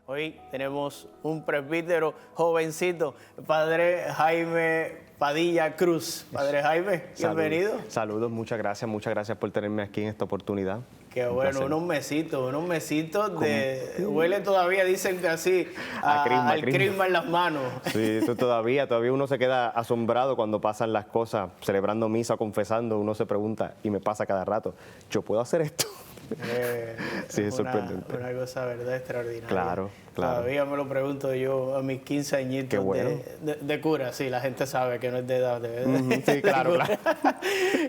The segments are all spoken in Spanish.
Hoy tenemos un presbítero jovencito, Padre Jaime Padilla Cruz. Padre Jaime, bienvenido. Saludos, muchas gracias por tenerme aquí en esta oportunidad. Qué bueno, unos mesitos de... Huele todavía, dicen que así, al crisma en las manos. Sí, todavía uno se queda asombrado cuando pasan las cosas, celebrando misa, confesando, uno se pregunta, y me pasa cada rato, ¿yo puedo hacer esto? Sí, es sorprendente. Una cosa, ¿verdad? Extraordinaria. Claro. Todavía me lo pregunto yo a mis 15 añitos. Qué bueno. de cura. Sí, la gente sabe que no es de edad. Sí, claro.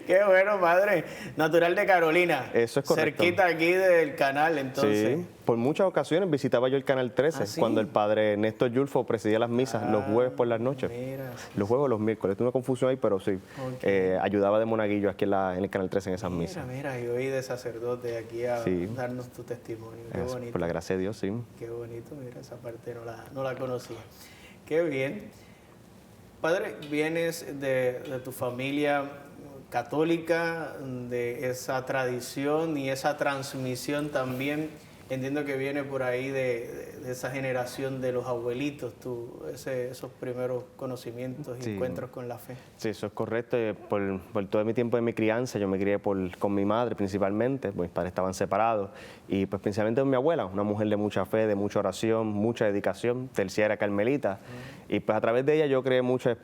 Qué bueno, padre. Natural de Carolina. Eso es correcto. Cerquita aquí del canal, entonces. Sí, por muchas ocasiones visitaba yo el Canal 13 ¿Ah, sí? cuando el padre Néstor Yulfo presidía las misas los jueves por las noches. Mira, Los jueves o los miércoles, tuve una confusión ahí, pero sí. Okay. Ayudaba de monaguillo aquí en el Canal 13 en esas misas. Mira, y hoy de sacerdote aquí a darnos tu testimonio. Qué bonito. Por la gracia de Dios, sí. Qué bonito, mira, esa parte no la conocía. Qué bien. Padre, vienes de tu familia católica, de esa tradición y esa transmisión también. Entiendo que viene por ahí de esa generación de los abuelitos, esos primeros conocimientos y encuentros con la fe. Sí, eso es correcto. Por todo mi tiempo de mi crianza, yo me crié con mi madre principalmente, mis padres estaban separados, y pues principalmente con mi abuela, una mujer de mucha fe, de mucha oración, mucha dedicación, terciaria carmelita. Y pues a través de ella yo creé mucho,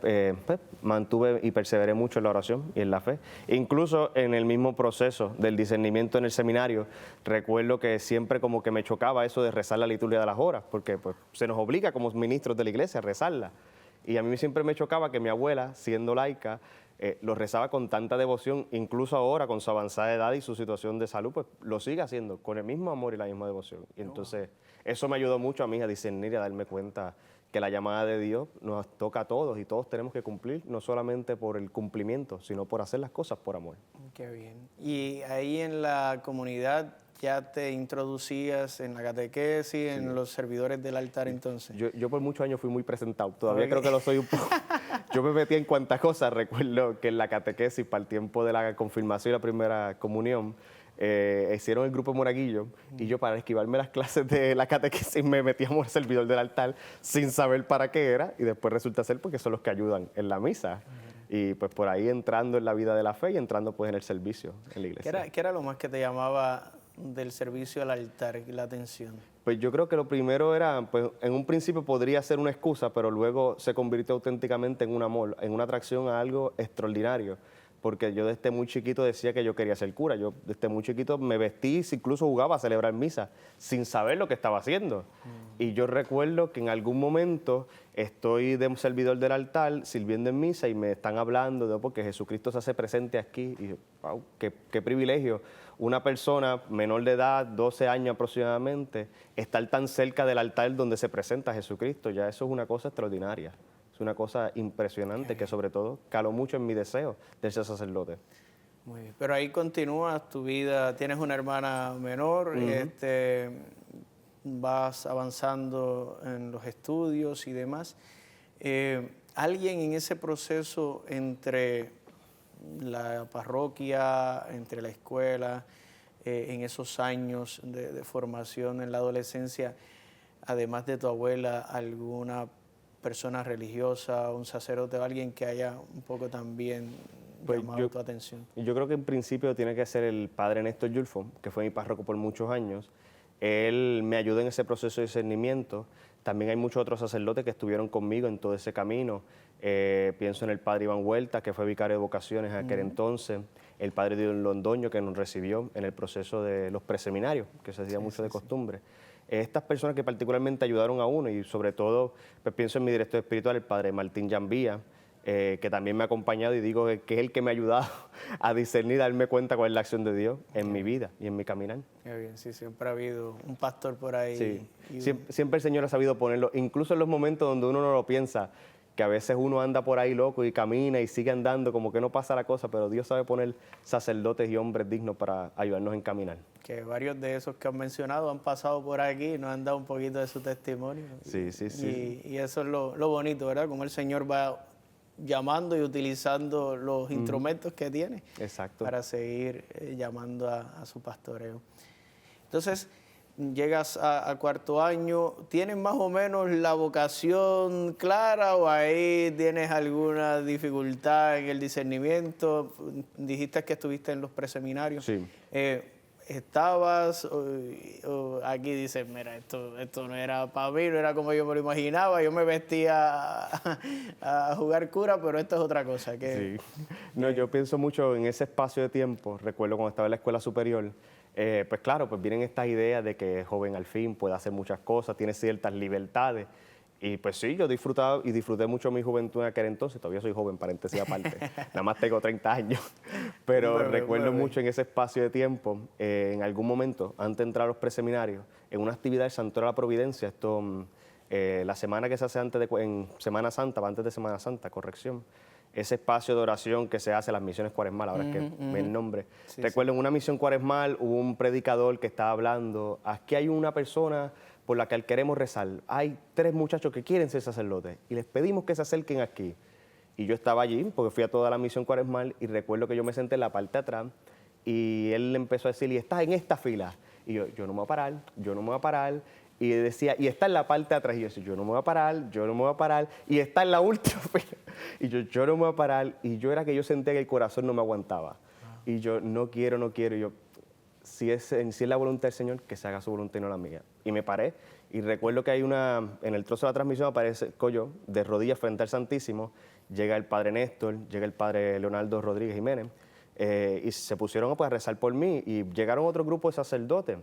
mantuve y perseveré mucho en la oración y en la fe. Incluso en el mismo proceso del discernimiento en el seminario, recuerdo que siempre como que me chocaba eso de rezar la liturgia de las horas, porque pues se nos obliga como ministros de la iglesia a rezarla. Y a mí siempre me chocaba que mi abuela, siendo laica, lo rezaba con tanta devoción, incluso ahora con su avanzada edad y su situación de salud, pues lo sigue haciendo con el mismo amor y la misma devoción. Y entonces eso me ayudó mucho a mí a discernir y a darme cuenta que la llamada de Dios nos toca a todos y todos tenemos que cumplir, no solamente por el cumplimiento, sino por hacer las cosas por amor. Qué bien. Y ahí en la comunidad ya te introducías en la catequesis, en los servidores del altar entonces. Yo por muchos años fui muy presentado, todavía creo que lo soy un poco. Yo me metí en cuantas cosas, recuerdo que en la catequesis, para el tiempo de la confirmación y la primera comunión, hicieron el grupo Monaguillo y yo, para esquivarme las clases de la catequesis, me metí como servidor del altar sin saber para qué era, y después resulta ser porque son los que ayudan en la misa. Y pues por ahí entrando en la vida de la fe y entrando pues en el servicio en la iglesia. ¿Qué era lo más que te llamaba del servicio al altar, la atención? Pues yo creo que lo primero era, pues en un principio podría ser una excusa, pero luego se convirtió auténticamente en un amor, en una atracción a algo extraordinario. Porque yo desde muy chiquito decía que yo quería ser cura. Yo desde muy chiquito me vestí, incluso jugaba a celebrar misa, sin saber lo que estaba haciendo. Y yo recuerdo que en algún momento estoy de un servidor del altar sirviendo en misa y me están hablando de porque Jesucristo se hace presente aquí. Y wow, qué privilegio. Una persona menor de edad, 12 años aproximadamente, estar tan cerca del altar donde se presenta Jesucristo, ya eso es una cosa extraordinaria. Es una cosa impresionante que sobre todo caló mucho en mi deseo de ser sacerdote. Muy bien. Pero ahí continúas tu vida, tienes una hermana menor, vas avanzando en los estudios y demás. ¿Alguien en ese proceso entre la parroquia, entre la escuela, en esos años de formación en la adolescencia, además de tu abuela, alguna persona religiosa, un sacerdote o alguien que haya un poco también llamado tu atención? Yo creo que en principio tiene que ser el padre Néstor Yulfo, que fue mi párroco por muchos años. Él me ayudó en ese proceso de discernimiento. También hay muchos otros sacerdotes que estuvieron conmigo en todo ese camino. Pienso en el padre Iván Huerta, que fue vicario de vocaciones en aquel entonces, el padre Dios Londoño, que nos recibió en el proceso de los preseminarios, que se hacía mucho de costumbre. Estas personas que particularmente ayudaron a uno, y sobre todo pues pienso en mi director espiritual, el padre Martín Llambía, que también me ha acompañado y digo que es el que me ha ayudado a discernir, a darme cuenta cuál es la acción de Dios en mi vida y en mi caminar. Qué bien, sí, siempre ha habido un pastor por ahí. Sí, siempre el Señor ha sabido ponerlo, incluso en los momentos donde uno no lo piensa, que a veces uno anda por ahí loco y camina y sigue andando como que no pasa la cosa, pero Dios sabe poner sacerdotes y hombres dignos para ayudarnos en caminar. Que varios de esos que han mencionado han pasado por aquí y nos han dado un poquito de su testimonio. Sí. Y eso es lo bonito, ¿verdad? Como el Señor va llamando y utilizando los instrumentos que tiene para seguir llamando a su pastoreo. Entonces, llegas a cuarto año, ¿tienes más o menos la vocación clara o ahí tienes alguna dificultad en el discernimiento? Dijiste que estuviste en los preseminarios. Sí. ¿Estabas o aquí dices, mira, esto no era para mí, no era como yo me lo imaginaba, yo me vestía a jugar cura, pero esto es otra cosa? Sí. No, yo pienso mucho en ese espacio de tiempo. Recuerdo cuando estaba en la escuela superior, pues claro, pues vienen estas ideas de que joven al fin puede hacer muchas cosas, tiene ciertas libertades. Y pues sí, yo disfrutaba y disfruté mucho mi juventud en aquel entonces. Todavía soy joven, paréntesis aparte. Nada más tengo 30 años. Pero recuerdo mucho en ese espacio de tiempo, en algún momento, antes de entrar a los preseminarios, en una actividad del Santuario de la Providencia, la semana que se hace en Semana Santa, antes de Semana Santa, corrección, ese espacio de oración que se hace, las misiones cuaresmal, ahora es que me el nombre. Sí, recuerdo, en una misión cuaresmal hubo un predicador que estaba hablando, aquí hay una persona por la que queremos rezar. Hay 3 muchachos que quieren ser sacerdotes y les pedimos que se acerquen aquí. Y yo estaba allí porque fui a toda la misión cuaresmal y recuerdo que yo me senté en la parte de atrás y él empezó a decir, y estás en esta fila. Y yo no me voy a parar, yo no me voy a parar. Y decía, y está en la parte de atrás. Y yo decía, yo no me voy a parar, yo no me voy a parar. Y está en la última fila. Y yo no me voy a parar. Y yo era que yo sentía que el corazón no me aguantaba. Y yo no quiero, no quiero. Y yo, si es la voluntad del Señor, que se haga su voluntad y no la mía. Y me paré y recuerdo que hay en el trozo de la transmisión aparezco yo de rodillas frente al Santísimo, llega el Padre Néstor, llega el Padre Leonardo Rodríguez Jiménez, y se pusieron pues, a rezar por mí y llegaron otro grupo de sacerdotes.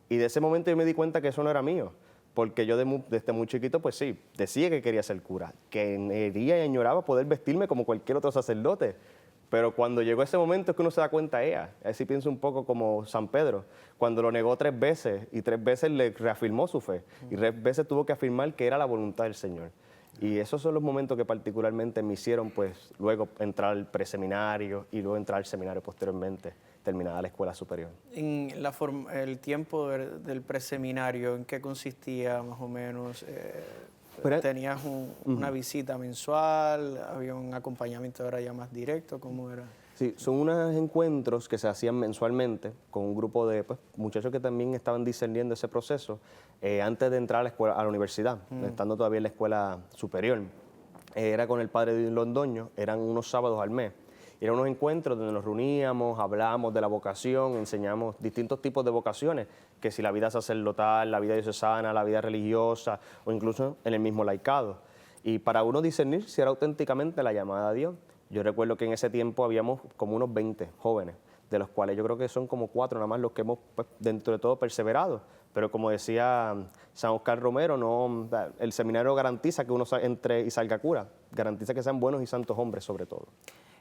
Y de ese momento yo me di cuenta que eso no era mío, porque yo desde muy chiquito, pues sí, decía que quería ser cura, que quería y añoraba poder vestirme como cualquier otro sacerdote. Pero cuando llegó ese momento es que uno se da cuenta así pienso un poco como San Pedro, cuando lo negó 3 veces y 3 veces le reafirmó su fe y 3 veces tuvo que afirmar que era la voluntad del Señor. Y esos son los momentos que particularmente me hicieron pues luego entrar al preseminario y luego entrar al seminario posteriormente, terminada la escuela superior. En el tiempo del preseminario, ¿en qué consistía más o menos? ¿Tenías una visita mensual? ¿Había un acompañamiento ahora ya más directo? ¿Cómo era? Sí, son unos encuentros que se hacían mensualmente con un grupo de muchachos que también estaban discerniendo ese proceso antes de entrar a la universidad, estando todavía en la escuela superior. Era con el padre Londoño, eran unos sábados al mes. Eran unos encuentros donde nos reuníamos, hablábamos de la vocación, enseñamos distintos tipos de vocaciones, que si la vida sacerdotal, la vida diocesana, la vida religiosa o incluso en el mismo laicado. Y para uno discernir si era auténticamente la llamada a Dios. Yo recuerdo que en ese tiempo habíamos como unos 20 jóvenes, de los cuales yo creo que son como 4 nada más los que hemos pues, dentro de todo perseverado. Pero como decía San Oscar Romero, no, el seminario garantiza que uno entre y salga cura, garantiza que sean buenos y santos hombres sobre todo.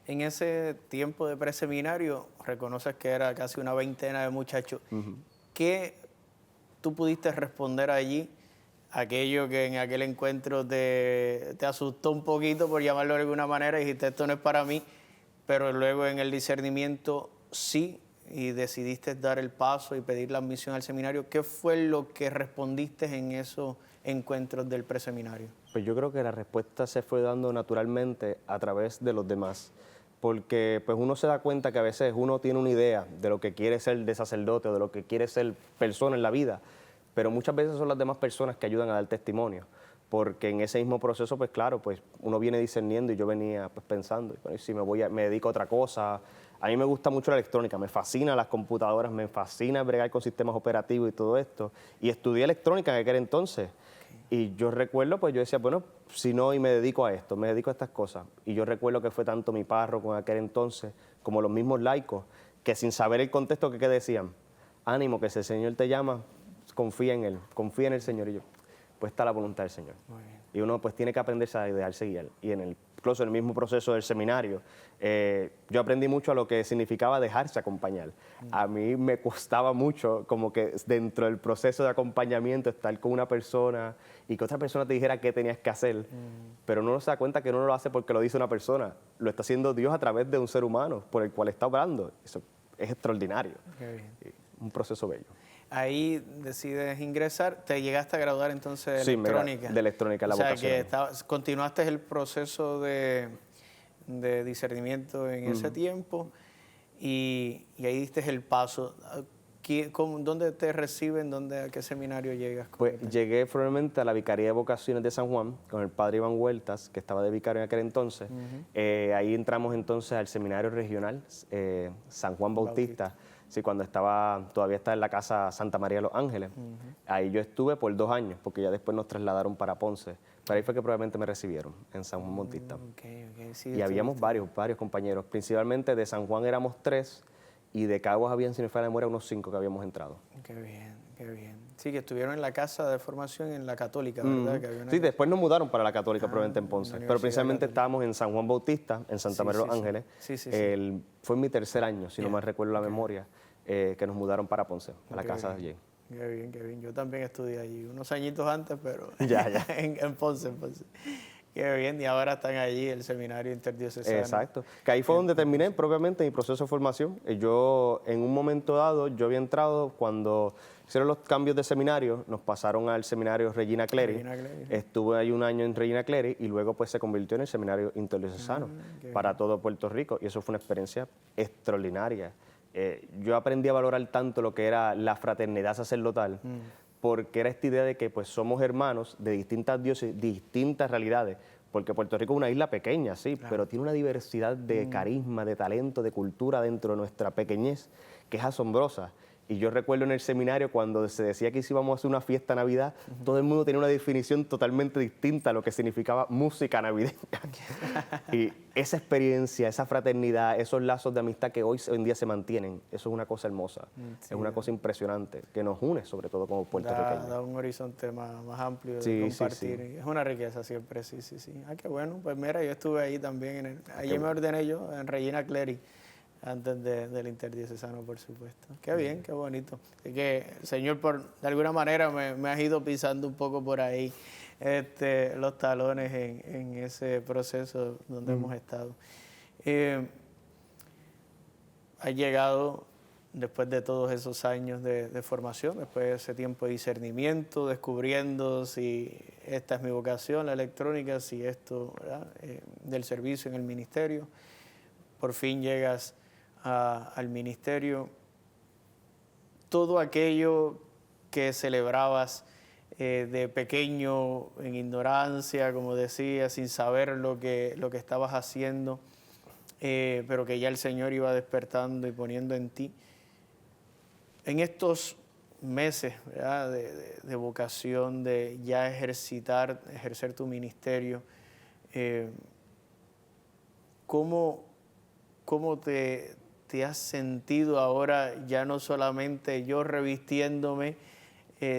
En ese tiempo de preseminario, reconoces que era casi una veintena de muchachos. ¿Qué tú pudiste responder allí? Aquello que en aquel encuentro te asustó un poquito, por llamarlo de alguna manera, y dijiste, esto no es para mí, pero luego en el discernimiento sí, y decidiste dar el paso y pedir la admisión al seminario. ¿Qué fue lo que respondiste en esos encuentros del preseminario? Pues yo creo que la respuesta se fue dando naturalmente a través de los demás, porque pues uno se da cuenta que a veces uno tiene una idea de lo que quiere ser de sacerdote o de lo que quiere ser persona en la vida, pero muchas veces son las demás personas que ayudan a dar testimonio, porque en ese mismo proceso, pues claro, pues uno viene discerniendo y yo venía pues pensando, bueno, si me dedico a otra cosa. A mí me gusta mucho la electrónica, me fascinan las computadoras, me fascina bregar con sistemas operativos y todo esto, y estudié electrónica en aquel entonces. Y yo recuerdo, pues yo decía, bueno, si no, y me dedico a esto, me dedico a estas cosas. Y yo recuerdo que fue tanto mi párroco en aquel entonces, como los mismos laicos, que sin saber el contexto que decían, ánimo, que si el Señor te llama, confía en Él, confía en el Señor. Y yo, pues está la voluntad del Señor. Y uno pues tiene que aprenderse a dejarse guiar. Y incluso en el mismo proceso del seminario, yo aprendí mucho a lo que significaba dejarse acompañar. A mí me costaba mucho como que dentro del proceso de acompañamiento estar con una persona y que otra persona te dijera qué tenías que hacer, pero uno no se da cuenta que uno no lo hace porque lo dice una persona, lo está haciendo Dios a través de un ser humano por el cual está obrando. Eso es extraordinario, un proceso bello. Ahí decides ingresar, te llegaste a graduar entonces de electrónica. De electrónica, la vocación. O sea, que continuaste el proceso de discernimiento en ese tiempo y ahí diste el paso. ¿Dónde te reciben? ¿A qué seminario llegas? Pues llegué formalmente a la Vicaría de Vocaciones de San Juan con el padre Iván Huertas, que estaba de vicario en aquel entonces. Ahí entramos entonces al seminario regional San Juan Bautista. Sí, cuando todavía estaba en la casa Santa María de los Ángeles. Ahí yo estuve por 2 años, porque ya después nos trasladaron para Ponce. Pero ahí fue que probablemente me recibieron, en San Juan Bautista. Sí, y habíamos varios compañeros. Principalmente de San Juan éramos 3 y de Caguas habían, si no me falla la memoria, unos 5 que habíamos entrado. Qué bien, qué bien. Sí, que estuvieron en la casa de formación en la Católica, ¿verdad? Que había Sí, después nos mudaron para la Católica, probablemente en Ponce. Pero principalmente Católica. estábamos en San Juan Bautista, en Santa María de los Ángeles. Fue mi tercer año, si no me recuerdo la memoria. Que nos mudaron para Ponce, a la casa de allí. Qué bien, qué bien. Yo también estudié allí, unos añitos antes, pero ya. en Ponce. Qué bien, y ahora están allí, el seminario interdiocesano. Exacto, que ahí fue donde terminé propiamente mi proceso de formación. Yo, en un momento dado, yo había entrado cuando hicieron los cambios de seminario, nos pasaron al seminario Regina Cleri. Estuve ahí un año en Regina Cleri y luego pues se convirtió en el seminario interdiocesano para todo Puerto Rico, y eso fue una experiencia extraordinaria. Yo aprendí a valorar tanto lo que era la fraternidad sacerdotal, porque era esta idea de que pues somos hermanos de distintas diócesis, distintas realidades, porque Puerto Rico es una isla pequeña, sí, pero tiene una diversidad de carisma, de talento, de cultura dentro de nuestra pequeñez, que es asombrosa. Y yo recuerdo en el seminario cuando se decía que íbamos a hacer una fiesta de Navidad, todo el mundo tenía una definición totalmente distinta a lo que significaba música navideña. Y esa experiencia, esa fraternidad, esos lazos de amistad que hoy en día se mantienen, eso es una cosa hermosa, es una cosa impresionante, que nos une sobre todo como puertorriqueños. Da un horizonte más amplio de compartir. Es una riqueza siempre, sí. Qué bueno. Pues mira, yo estuve ahí también, allí me ordené yo, en Regina Cleri, antes del interdiocesano, por supuesto. Qué bien, qué bonito. Así que el Señor, de alguna manera, me ha ido pisando un poco por ahí los talones en ese proceso donde hemos estado. Ha llegado, después de todos esos años de formación, después de ese tiempo de discernimiento, descubriendo si esta es mi vocación, la electrónica, si esto, del servicio en el ministerio. Por fin llegas al ministerio. Todo aquello que celebrabas de pequeño, en ignorancia, como decía, sin saber lo que estabas haciendo, pero que ya el Señor iba despertando y poniendo en ti. En estos meses, ¿verdad?, de vocación, de ya ejercer tu ministerio, ¿cómo te has sentido ahora, ya no solamente yo revistiéndome,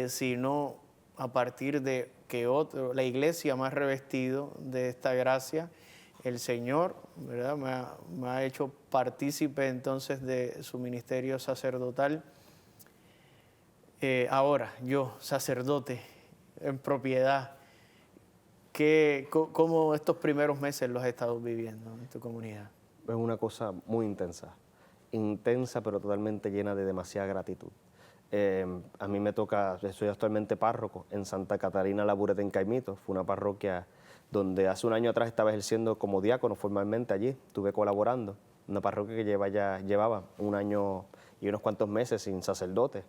sino a partir de que la iglesia me ha revestido de esta gracia? El Señor, ¿verdad?, me ha hecho partícipe entonces de su ministerio sacerdotal. Ahora, yo, sacerdote en propiedad, ¿cómo estos primeros meses los has estado viviendo en tu comunidad? Es una cosa muy intensa pero totalmente llena de demasiada gratitud. A mí me toca, soy actualmente párroco en Santa Catarina La Bureta en Caimito. Fue una parroquia donde hace un año atrás estaba ejerciendo como diácono formalmente allí, estuve colaborando. Una parroquia que llevaba 1 año y unos cuantos meses sin sacerdote.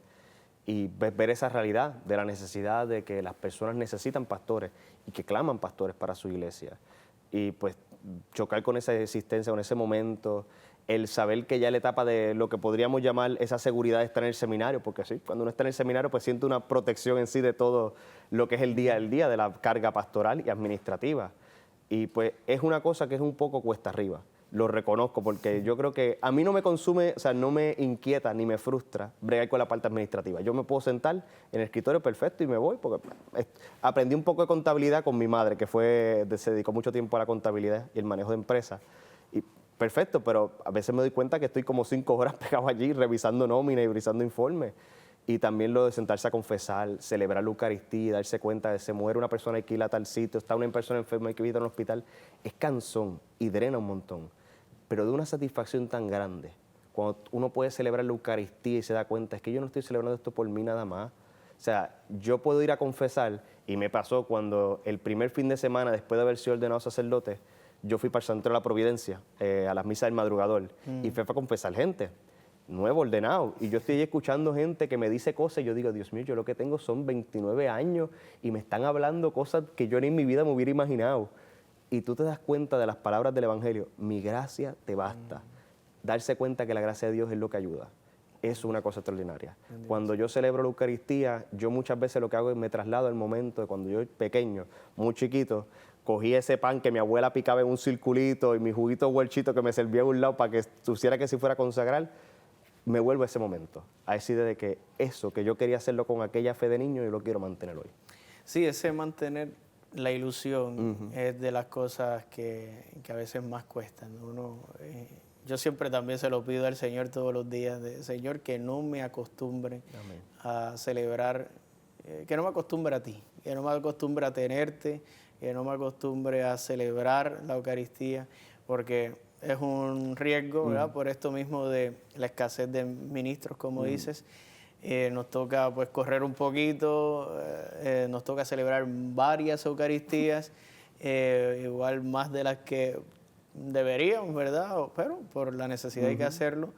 Y ver esa realidad de la necesidad de que las personas necesitan pastores y que claman pastores para su iglesia. Y pues chocar con esa existencia, con ese momento, el saber que ya la etapa de lo que podríamos llamar esa seguridad de estar en el seminario, porque sí, cuando uno está en el seminario pues siente una protección en sí de todo lo que es el día a día de la carga pastoral y administrativa. Y pues es una cosa que es un poco cuesta arriba, lo reconozco, porque yo creo que a mí no me consume, o sea, no me inquieta ni me frustra bregar con la parte administrativa. Yo me puedo sentar en el escritorio perfecto y me voy, porque aprendí un poco de contabilidad con mi madre, que se dedicó mucho tiempo a la contabilidad y el manejo de empresas. Y perfecto, pero a veces me doy cuenta que estoy como 5 horas pegado allí revisando nómina y revisando informes. Y también lo de sentarse a confesar, celebrar la Eucaristía, darse cuenta de que se muere una persona, hay que ir a tal sitio, está una persona enferma, hay que ir a un hospital. Es cansón y drena un montón, pero de una satisfacción tan grande. Cuando uno puede celebrar la Eucaristía y se da cuenta, es que yo no estoy celebrando esto por mí nada más. O sea, yo puedo ir a confesar, y me pasó cuando el primer fin de semana, después de haber sido ordenado sacerdote, yo fui para el Santuario de la Providencia, a las misas del madrugador, y fui a confesar gente. nuevo, ordenado. Y yo estoy ahí escuchando gente que me dice cosas y yo digo, Dios mío, yo lo que tengo son 29 años y me están hablando cosas que yo ni en mi vida me hubiera imaginado. Y tú te das cuenta de las palabras del Evangelio, mi gracia te basta. Darse cuenta que la gracia de Dios es lo que ayuda. Es una cosa extraordinaria. Cuando yo celebro la Eucaristía, yo muchas veces lo que hago es me traslado al momento de cuando yo pequeño, muy chiquito, cogí ese pan que mi abuela picaba en un circulito y mi juguito huerchito que me servía a un lado para que supiera que si fuera a consagrar, me vuelvo a ese momento, a decir de que eso que yo quería hacerlo con aquella fe de niño, yo lo quiero mantener hoy. Sí, ese mantener la ilusión es de las cosas que a veces más cuestan. Yo siempre también se lo pido al Señor todos los días, Señor, que no me acostumbre a celebrar, que no me acostumbre a ti, que no me acostumbre a tenerte, que no me acostumbre a celebrar la Eucaristía, porque es un riesgo, ¿verdad? Por esto mismo de la escasez de ministros, como dices. Nos toca pues correr un poquito, nos toca celebrar varias Eucaristías, igual más de las que deberíamos, ¿verdad? Pero por la necesidad hay que hacerlo.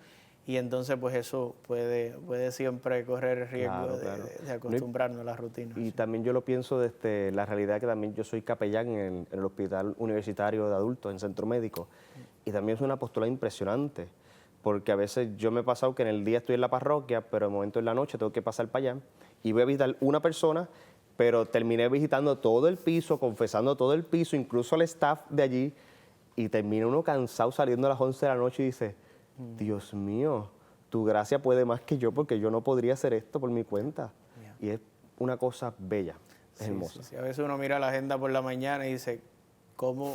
Y entonces pues eso puede siempre correr el riesgo de acostumbrarnos a las rutinas. Y también yo lo pienso desde la realidad que también yo soy capellán en el Hospital Universitario de Adultos, en Centro Médico, y también es una apostolado impresionante, porque a veces yo me he pasado que en el día estoy en la parroquia, pero de momento en la noche tengo que pasar para allá, y voy a visitar una persona, pero terminé visitando todo el piso, confesando todo el piso, incluso al staff de allí, y termina uno cansado saliendo a las 11 de la noche y dice, Dios mío, tu gracia puede más que yo porque yo no podría hacer esto por mi cuenta. Y es una cosa bella, es hermosa. Sí. A veces uno mira la agenda por la mañana y dice, ¿cómo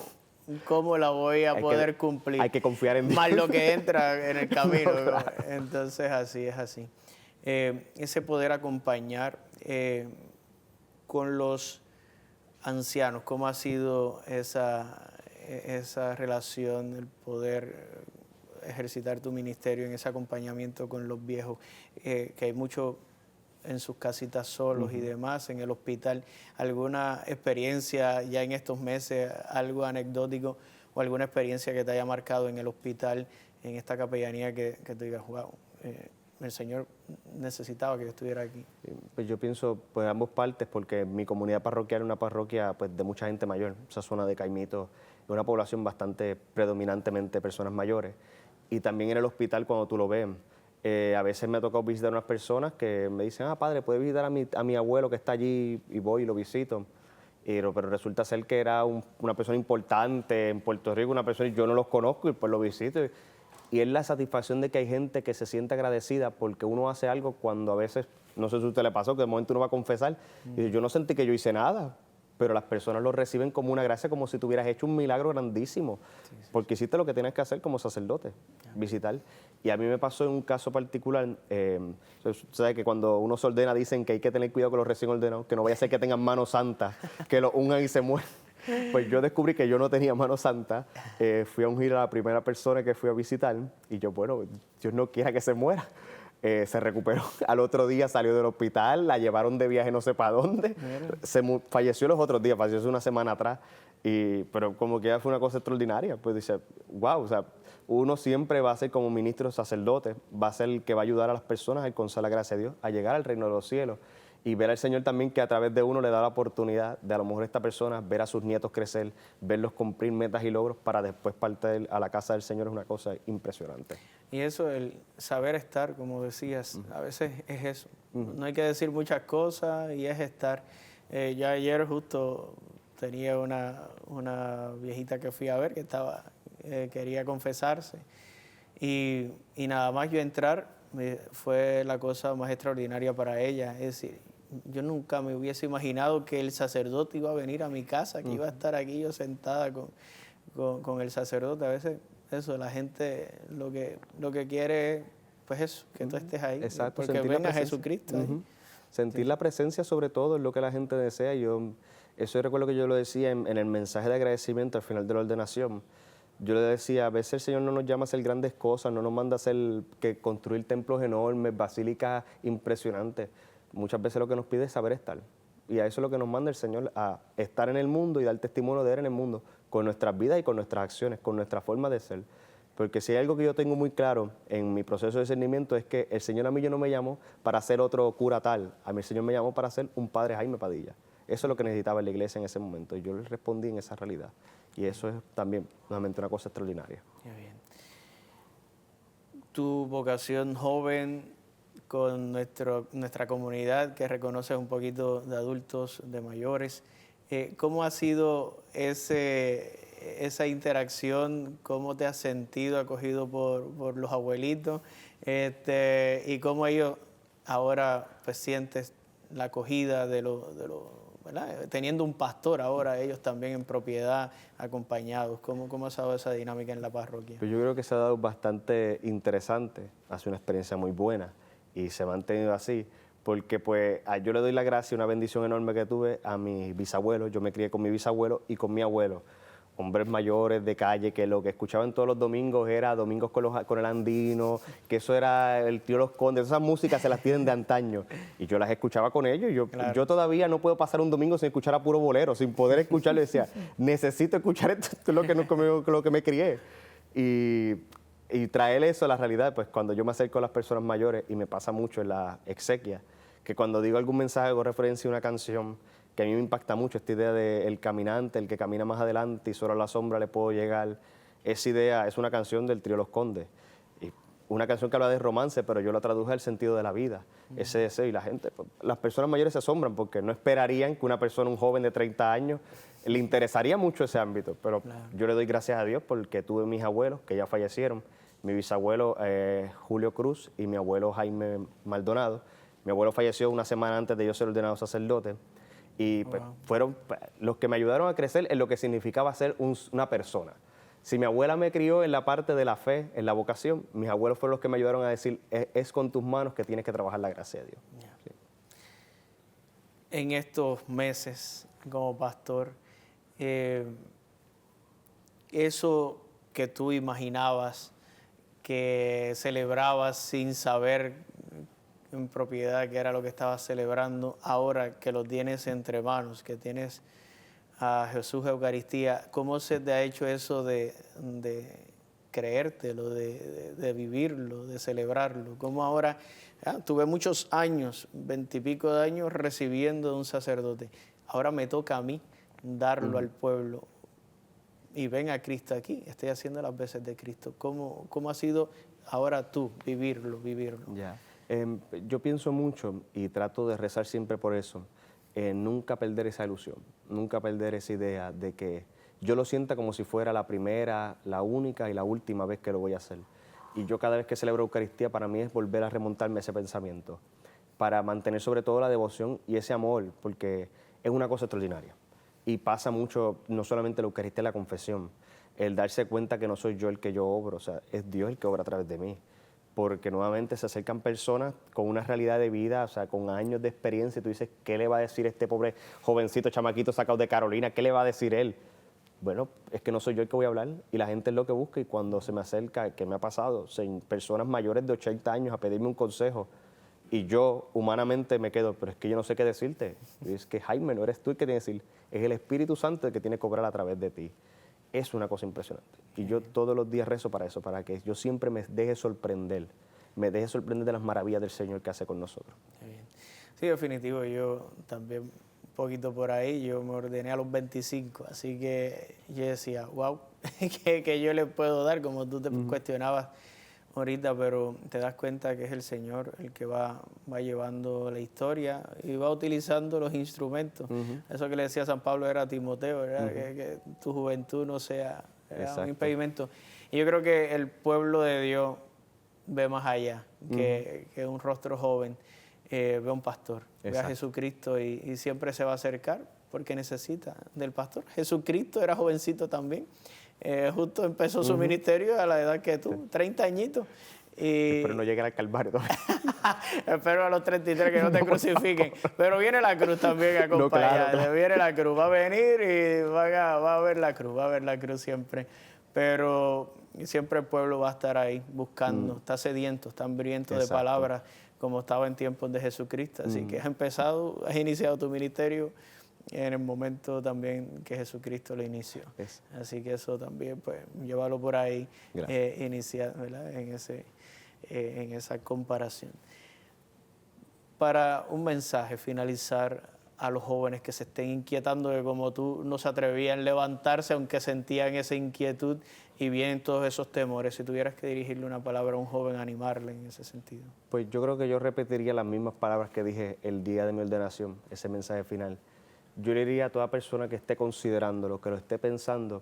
la voy a poder cumplir? Hay que confiar en Dios. Más lo que entra en el camino. No, claro. Entonces así es así. Ese poder acompañar con los ancianos, ¿cómo ha sido esa relación, el poder ejercitar tu ministerio en ese acompañamiento con los viejos, que hay muchos en sus casitas solos y demás, en el hospital? ¿Alguna experiencia ya en estos meses, algo anecdótico o alguna experiencia que te haya marcado en el hospital, en esta capellanía, que te digas, wow, el Señor necesitaba que yo estuviera aquí? Pues yo pienso pues ambas partes, porque mi comunidad parroquial es una parroquia pues de mucha gente mayor, esa zona de Caimito es una población bastante predominantemente personas mayores, y también en el hospital cuando tú lo ves, a veces me ha tocado visitar unas personas que me dicen, padre, ¿puedes visitar a mi abuelo que está allí? Y voy y lo visito. Pero resulta ser que era una persona importante en Puerto Rico, una persona, y yo no los conozco y pues lo visito. Y es la satisfacción de que hay gente que se siente agradecida porque uno hace algo cuando a veces, no sé si a usted le pasó, que de momento uno va a confesar y dice, yo no sentí que yo hice nada, pero las personas lo reciben como una gracia, como si tú hubieras hecho un milagro grandísimo, porque hiciste lo que tienes que hacer como sacerdote, visitar. Y a mí me pasó en un caso particular, sabes que cuando uno se ordena dicen que hay que tener cuidado con los recién ordenados, que no vaya a ser que tengan mano santa, que lo ungan y se mueran. Pues yo descubrí que yo no tenía mano santa, fui a ungir a la primera persona que fui a visitar y yo, bueno, Dios no quiera que se muera. Se recuperó, al otro día salió del hospital, la llevaron de viaje no sé para dónde, falleció los otros días, falleció una semana atrás, pero como que ya fue una cosa extraordinaria, pues dice, wow, o sea, uno siempre va a ser como ministro sacerdote, va a ser el que va a ayudar a las personas a alcanzar la gracia de Dios, a llegar al reino de los cielos, y ver al Señor también que a través de uno le da la oportunidad de a lo mejor esta persona ver a sus nietos crecer, verlos cumplir metas y logros para después partir a la casa del Señor, es una cosa impresionante. Y eso, el saber estar, como decías, a veces es eso. No hay que decir muchas cosas y es estar. Yo ayer justo tenía una viejita que fui a ver que quería confesarse y nada más yo entrar fue la cosa más extraordinaria para ella. Es decir, yo nunca me hubiese imaginado que el sacerdote iba a venir a mi casa, que iba a estar aquí yo sentada con el sacerdote. A veces eso, la gente lo que quiere es, pues eso, que tú estés ahí. Exacto, porque venga Jesucristo. Sentir la presencia sobre todo es lo que la gente desea. Eso recuerdo que yo lo decía en el mensaje de agradecimiento al final de la ordenación. Yo le decía, a veces el Señor no nos llama a hacer grandes cosas, no nos manda a construir templos enormes, basílicas impresionantes. Muchas veces lo que nos pide es saber estar. Y a eso es lo que nos manda el Señor, a estar en el mundo y dar testimonio de Él en el mundo, con nuestras vidas y con nuestras acciones, con nuestra forma de ser. Porque si hay algo que yo tengo muy claro en mi proceso de discernimiento es que el Señor a mí yo no me llamó para ser otro cura tal, a mí el Señor me llamó para ser un padre Jaime Padilla. Eso es lo que necesitaba la iglesia en ese momento y yo le respondí en esa realidad. Y eso es también, nuevamente, una cosa extraordinaria. Qué bien. Tu vocación joven con nuestra comunidad, que reconoces un poquito de adultos, de mayores, ¿cómo ha sido esa interacción? ¿Cómo te has sentido acogido por los abuelitos? Y cómo ellos ahora pues sientes la acogida ¿verdad? Teniendo un pastor ahora, ellos también en propiedad, acompañados. ¿Cómo ha sido esa dinámica en la parroquia? Pues yo creo que se ha dado bastante interesante, ha sido una experiencia muy buena y se ha mantenido así, porque pues yo le doy la gracia, una bendición enorme que tuve a mi bisabuelo. Yo me crié con mi bisabuelo y con mi abuelo, hombres mayores de calle que lo que escuchaban todos los domingos era Domingos con el Andino, que eso era el Tío Los Condes, esas músicas se las tienen de antaño y yo las escuchaba con ellos. Claro. Yo todavía no puedo pasar un domingo sin escuchar a puro bolero, sin poder escucharlo. Decía, necesito escuchar esto es lo que me crié. Y traer eso a la realidad, pues cuando yo me acerco a las personas mayores, y me pasa mucho en la exequia, que cuando digo algún mensaje o referencia a una canción, que a mí me impacta mucho esta idea del caminante, el que camina más adelante y solo a la sombra le puedo llegar. Esa idea es una canción del Trío Los Condes, y una canción que habla de romance, pero yo la traduje al sentido de la vida, ese deseo. Y la gente, pues, las personas mayores se asombran porque no esperarían que una persona, un joven de 30 años, le interesaría mucho ese ámbito, pero claro, yo le doy gracias a Dios porque tuve mis abuelos que ya fallecieron, mi bisabuelo Julio Cruz y mi abuelo Jaime Maldonado. Mi abuelo falleció una semana antes de yo ser ordenado sacerdote. Y pues, fueron los que me ayudaron a crecer en lo que significaba ser una persona. Si mi abuela me crió en la parte de la fe, en la vocación, mis abuelos fueron los que me ayudaron a decir, es con tus manos que tienes que trabajar la gracia de Dios. Yeah. Sí. En estos meses como pastor, eso que tú imaginabas, que celebrabas sin saber en propiedad que era lo que estabas celebrando, ahora que lo tienes entre manos, que tienes a Jesús Eucaristía, ¿cómo se te ha hecho eso de creértelo, de vivirlo, de celebrarlo? ¿Cómo ahora, tuve muchos años, 20 y pico de años recibiendo de un sacerdote, ahora me toca a mí darlo al pueblo? Y ven a Cristo aquí, estoy haciendo las veces de Cristo. ¿Cómo ha sido ahora tú vivirlo? Yeah. Yo pienso mucho y trato de rezar siempre por eso, nunca perder esa ilusión, nunca perder esa idea de que yo lo sienta como si fuera la primera, la única y la última vez que lo voy a hacer. Y yo cada vez que celebro Eucaristía, para mí es volver a remontarme a ese pensamiento, para mantener sobre todo la devoción y ese amor, porque es una cosa extraordinaria. Y pasa mucho, no solamente la Eucaristía, la confesión, el darse cuenta que no soy yo el que yo obro, o sea, es Dios el que obra a través de mí. Porque nuevamente se acercan personas con una realidad de vida, o sea, con años de experiencia, y tú dices, ¿qué le va a decir este pobre jovencito, chamaquito sacado de Carolina? ¿Qué le va a decir él? Bueno, es que no soy yo el que voy a hablar, y la gente es lo que busca, y cuando se me acerca, ¿qué me ha pasado? Personas mayores de 80 años a pedirme un consejo, y yo humanamente me quedo, pero es que yo no sé qué decirte. Y es que Jaime, no eres tú el que tiene que decir, es el Espíritu Santo el que tiene que obrar a través de ti. Es una cosa impresionante. Y yo todos los días rezo para eso, para que yo siempre me deje sorprender de las maravillas del Señor que hace con nosotros. Sí, definitivo. Yo también un poquito por ahí, yo me ordené a los 25, así que yo decía, wow, que yo le puedo dar, como tú te cuestionabas ahorita, pero te das cuenta que es el Señor el que va llevando la historia y va utilizando los instrumentos. Eso que le decía San Pablo era a Timoteo, ¿verdad? Que tu juventud no sea un impedimento. Y yo creo que el pueblo de Dios ve más allá que un rostro joven, ve a un pastor, ve a Jesucristo y siempre se va a acercar porque necesita del pastor. Jesucristo era jovencito también. Justo empezó su ministerio a la edad que tú, 30 añitos. Espero no llegar al Calvario todavía. Espero a los 33 que no te crucifiquen. Pero viene la cruz también acompañada. No, claro. Viene la cruz, va a venir y va a ver la cruz siempre. Pero siempre el pueblo va a estar ahí buscando, está sediento, está hambriento de palabras, como estaba en tiempos de Jesucristo. Así que has iniciado tu ministerio en el momento también que Jesucristo lo inició. Así que eso también, pues, llévalo por ahí, iniciar, ¿verdad? En esa comparación. Para un mensaje, finalizar a los jóvenes que se estén inquietando, que como tú no se atrevían a levantarse, aunque sentían esa inquietud y vienen todos esos temores. Si tuvieras que dirigirle una palabra a un joven, animarle en ese sentido. Pues yo creo que yo repetiría las mismas palabras que dije el día de mi ordenación, ese mensaje final. Yo le diría a toda persona que esté considerándolo, que lo esté pensando,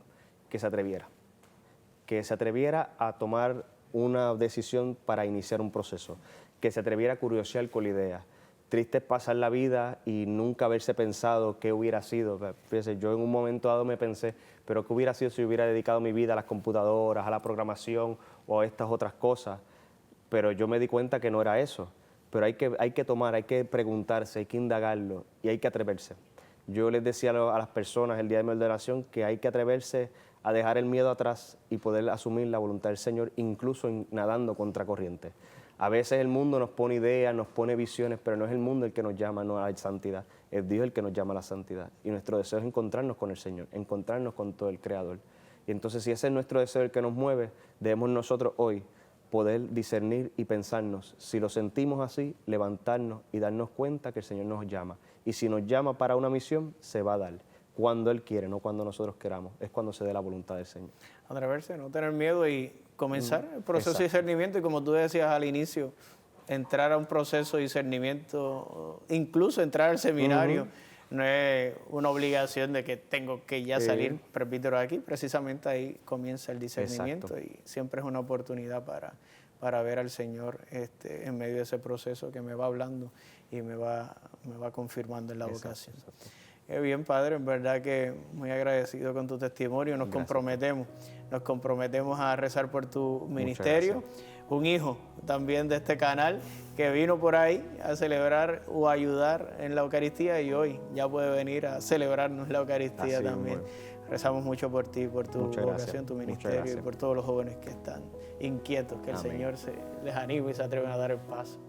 que se atreviera a tomar una decisión para iniciar un proceso, que se atreviera a curiosear con la idea. Triste es pasar la vida y nunca haberse pensado qué hubiera sido. Fíjese, yo en un momento dado me pensé, pero qué hubiera sido si hubiera dedicado mi vida a las computadoras, a la programación o a estas otras cosas. Pero yo me di cuenta que no era eso. Pero hay que preguntarse, hay que indagarlo y hay que atreverse. Yo les decía a las personas el día de mi ordenación que hay que atreverse a dejar el miedo atrás y poder asumir la voluntad del Señor, incluso nadando contra corriente. A veces el mundo nos pone ideas, nos pone visiones, pero no es el mundo el que nos llama a la santidad, es Dios el que nos llama a la santidad. Y nuestro deseo es encontrarnos con el Señor, encontrarnos con todo el Creador. Y entonces, si ese es nuestro deseo el que nos mueve, debemos nosotros hoy poder discernir y pensarnos. Si lo sentimos así, levantarnos y darnos cuenta que el Señor nos llama. Y si nos llama para una misión, se va a dar. Cuando Él quiere, no cuando nosotros queramos. Es cuando se dé la voluntad del Señor. Atreverse, no tener miedo y comenzar el proceso de discernimiento. Y como tú decías al inicio, entrar a un proceso de discernimiento, incluso entrar al seminario, no es una obligación de que tengo que ya salir presbítero de aquí. Precisamente ahí comienza el discernimiento. Y siempre es una oportunidad para ver al Señor en medio de ese proceso que me va hablando y me va confirmando en la vocación. Qué bien, Padre, en verdad que muy agradecido con tu testimonio. Nos comprometemos a rezar por tu ministerio. Un hijo también de este canal que vino por ahí a celebrar o ayudar en la Eucaristía y hoy ya puede venir a celebrarnos la Eucaristía también. Rezamos mucho por ti, por tu vocación, tu ministerio y por todos los jóvenes que están inquietos, que el Señor les anime y se atreven a dar el paso.